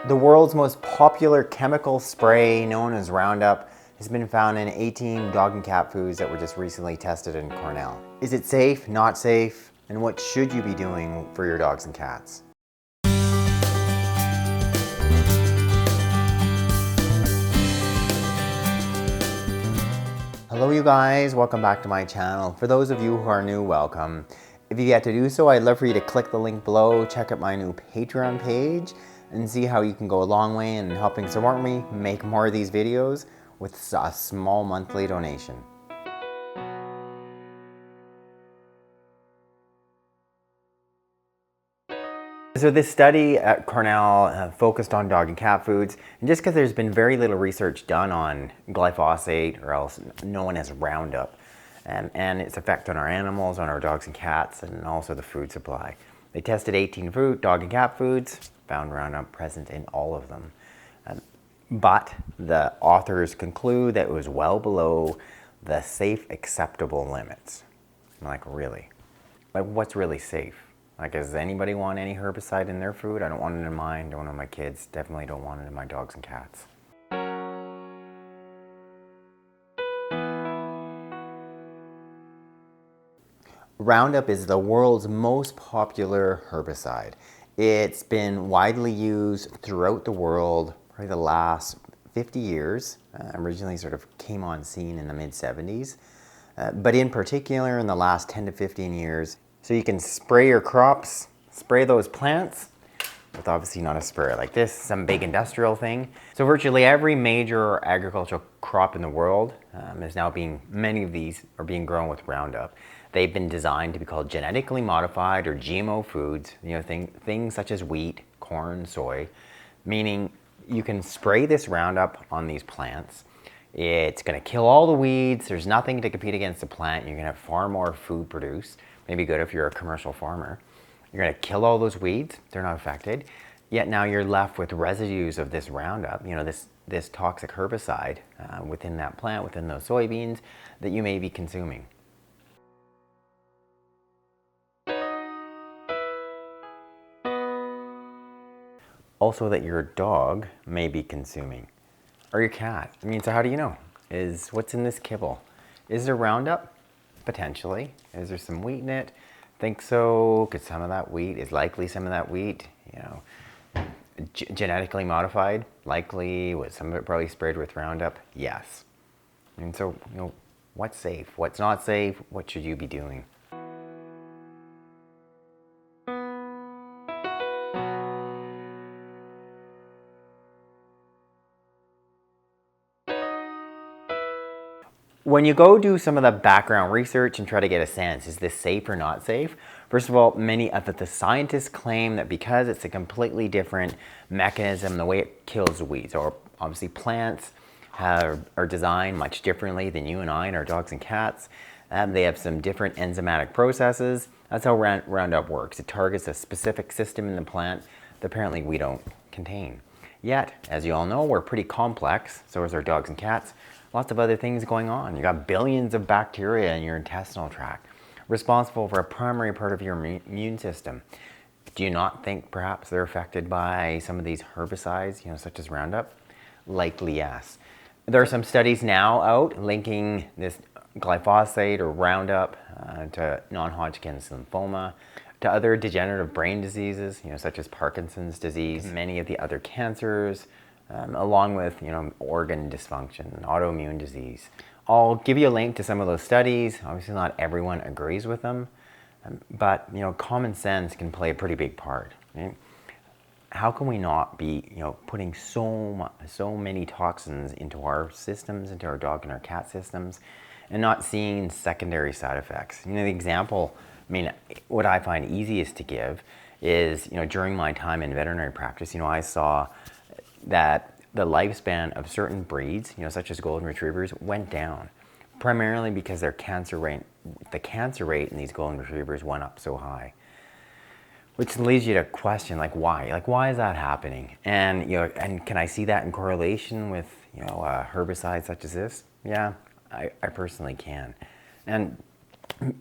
The world's most popular chemical spray, known as Roundup, has been found in 18 dog and cat foods that were just recently tested in Cornell. Is it safe, not safe, and what should you be doing for your dogs and cats? Hello you guys, welcome back to my channel. For those of you who are new, welcome. If you get to do so, I'd love for you to click the link below, check out my new Patreon page, and see how you can go a long way in helping support me make more of these videos with a small monthly donation. So this study at Cornell focused on dog and cat foods, and just because there's been very little research done on glyphosate, or else known as Roundup, and its effect on our animals, on our dogs and cats, and also the food supply. They tested 18 dog and cat foods, found Roundup present in all of them. But the authors conclude that it was well below the safe acceptable limits. I'm like, really? Like, what's really safe? Like, does anybody want any herbicide in their food? I don't want it in mine, don't want it in my kids, definitely don't want it in my dogs and cats. Roundup is the world's most popular herbicide. It's been widely used throughout the world, probably the last 50 years. Originally sort of came on scene in the mid-70s. But in particular in the last 10 to 15 years. So you can spray your crops, spray those plants, with obviously not a sprayer like this, some big industrial thing. So virtually every major agricultural crop in the world is now many of these are being grown with Roundup. They've been designed to be called genetically modified or GMO foods, things such as wheat, corn, soy, meaning you can spray this Roundup on these plants. It's going to kill all the weeds. There's nothing to compete against the plant. You're going to have far more food produced. Maybe good if you're a commercial farmer. You're going to kill all those weeds. They're not affected. Yet now you're left with residues of this Roundup, this toxic herbicide within that plant, within those soybeans that you may be consuming. Also that your dog may be consuming, or your cat. So how do you know? What's in this kibble? Is there Roundup? Potentially. Is there some wheat in it? Think so. Could some of that wheat, is likely some of that wheat, genetically modified? Likely. Was some of it probably sprayed with Roundup? Yes. And so, what's safe? What's not safe? What should you be doing? When you go do some of the background research and try to get a sense, is this safe or not safe? First of all, many of the scientists claim that because it's a completely different mechanism, the way it kills weeds, or obviously plants are designed much differently than you and I and our dogs and cats. They have some different enzymatic processes. That's how Roundup works. It targets a specific system in the plant that apparently we don't contain. Yet, as you all know, we're pretty complex, so is our dogs and cats. Lots of other things going on. You got billions of bacteria in your intestinal tract, responsible for a primary part of your immune system. Do you not think perhaps they're affected by some of these herbicides, such as Roundup? Likely yes. There are some studies now out linking this glyphosate or Roundup to non-Hodgkin's lymphoma, to other degenerative brain diseases, such as Parkinson's disease, many of the other cancers, along with organ dysfunction and autoimmune disease. I'll give you a link to some of those studies. Obviously not everyone agrees with them, but common sense can play a pretty big part. Right? How can we not be putting so many toxins into our systems, into our dog and our cat systems, and not seeing secondary side effects? The example, what I find easiest to give is during my time in veterinary practice, I saw that the lifespan of certain breeds, such as golden retrievers, went down, primarily because the cancer rate in these golden retrievers went up so high. Which leads you to question, why? Why is that happening? And and can I see that in correlation with herbicides such as this? Yeah, I personally can. And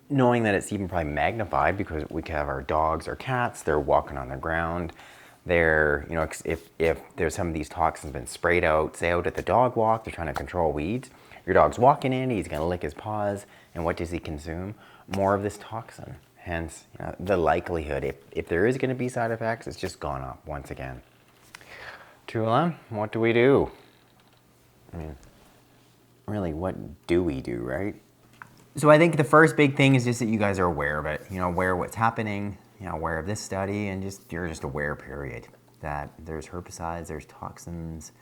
knowing that it's even probably magnified because we have our dogs or cats, they're walking on the ground. They're, you know, if there's some of these toxins been sprayed out, say out at the dog walk, they're trying to control weeds. Your dog's walking in, he's gonna lick his paws, and what does he consume? More of this toxin. Hence, you know, the likelihood, if there is gonna be side effects, it's just gone up once again. Tula, what do we do? I mean, really, what do we do, right? So I think the first big thing is just that you guys are aware of it, you know, aware of what's happening, you know, aware of this study, and you're just aware, period, that there's herbicides, there's toxins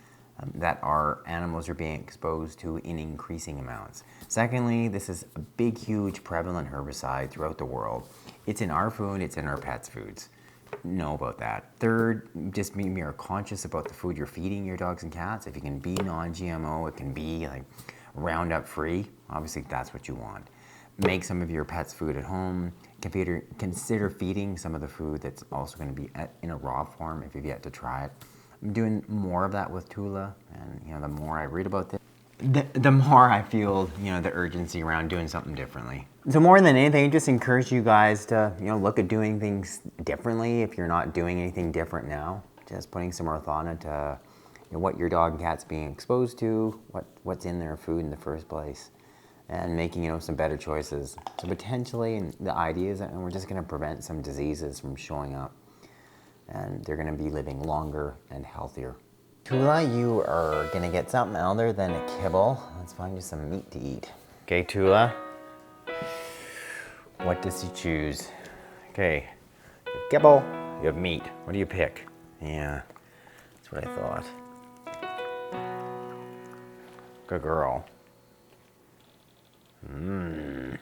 that our animals are being exposed to in increasing amounts. Secondly, this is a big, huge, prevalent herbicide throughout the world. It's in our food, it's in our pets' foods. Know about that. Third, just be more conscious about the food you're feeding your dogs and cats. If it can be non-GMO, it can be like Roundup free. Obviously, that's what you want. Make some of your pet's food at home. Consider feeding some of the food that's also going to be in a raw form if you've yet to try it. I'm doing more of that with Tula, and you know, the more I read about this, the more I feel, you know, the urgency around doing something differently. So more than anything, I just encourage you guys to, you know, look at doing things differently if you're not doing anything different now. Just putting some more thought into, you know, what your dog and cat's being exposed to, what's in their food in the first place, and making, you know, some better choices. So potentially, and the idea is that we're just going to prevent some diseases from showing up, and they're going to be living longer and healthier. Tula, you are going to get something other than a kibble. Let's find you some meat to eat. Okay, Tula. What does he choose? Okay, you have kibble, you have meat. What do you pick? Yeah, that's what I thought. Good girl. Mmm.